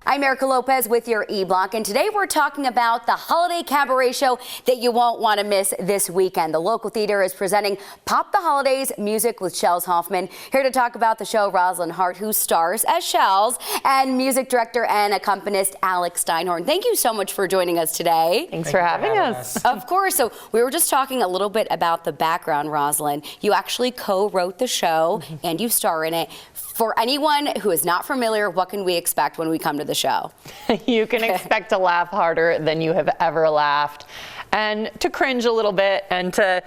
I'm Erica Lopez with your E-Block, and today we're talking about the holiday cabaret show that you won't want to miss this weekend. The local theater is presenting Pop the Holidays music with Shells Hoffman. Here to talk about the show, Rosalind Hart, who stars as Shells, and music director and accompanist Alex Steinhorn. Thank you so much for joining us today. Thanks for having us. Of course. So we were just talking a little bit about the background, Rosalind. You actually co-wrote the show and you star in it. For anyone who is not familiar, what can we expect when we come to the show? You can expect to laugh harder than you have ever laughed, and to cringe a little bit, and to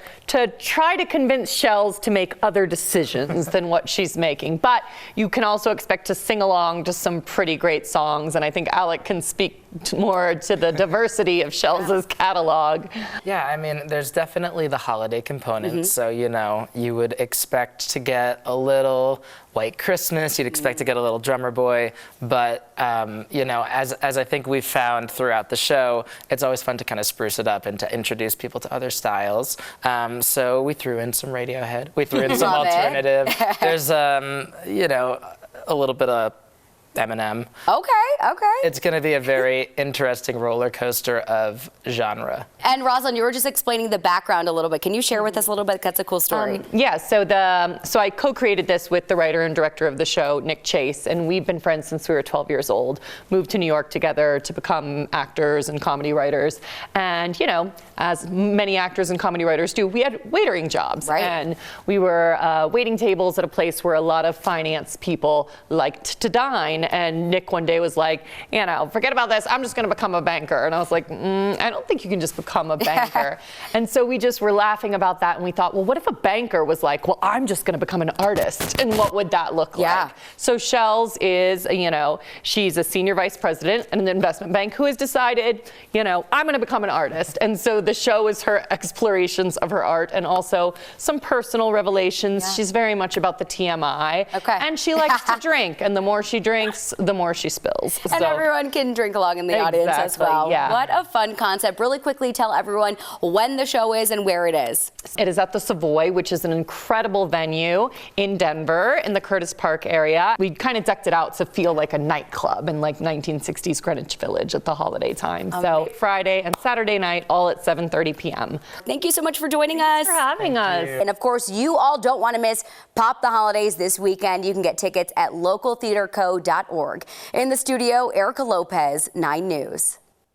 try to convince Shells to make other decisions than what she's making. But you can also expect to sing along to some pretty great songs, and I think Alec can speak more to the diversity of Shells' catalog. Yeah, I mean, there's definitely the holiday component. So, you know, you would expect to get a little White Christmas, you'd expect to get a little Drummer Boy, but, you know, as I think we've found throughout the show, it's always fun to kind of spruce it up and to introduce people to other styles. So we threw in some Radiohead, we threw in some alternative. There's, you know, a little bit of Eminem. Okay. It's going to be a very interesting roller coaster of genre. And Rosalind, you were just explaining the background a little bit. Can you share with us a little bit? That's a cool story. Yeah, so I co-created this with the writer and director of the show, Nick Chase, and we've been friends since we were 12 years old. Moved to New York together to become actors and comedy writers. And, you know, as many actors and comedy writers do, we had waitering jobs. Right. And we were waiting tables at a place where a lot of finance people liked to dine. And Nick one day was like, you know, forget about this, I'm just going to become a banker. And I was like, I don't think you can just become a banker. And so we just were laughing about that, and we thought, well, what if a banker was like, well, I'm just going to become an artist, and what would that look like? So Shells is, you know, she's a senior vice president in an investment bank who has decided, you know, I'm going to become an artist. And so the show is her explorations of her art, and also some personal revelations. She's very much about the TMI. And she likes to drink, and the more she drinks, the more she spills. And so everyone can drink along in the audience as well. Yeah. What a fun concept. Really quickly tell everyone when the show is and where it is. It is at the Savoy, which is an incredible venue in Denver, in the Curtis Park area. We kind of decked it out to feel like a nightclub in like 1960s Greenwich Village at the holiday time. So Friday and Saturday night, all at 7:30 p.m. Thank you so much for joining us. Thanks for having us. And of course, you all don't want to miss Pop the Holidays this weekend. You can get tickets at localtheaterco.org. In the studio, Erica Lopez, 9 News.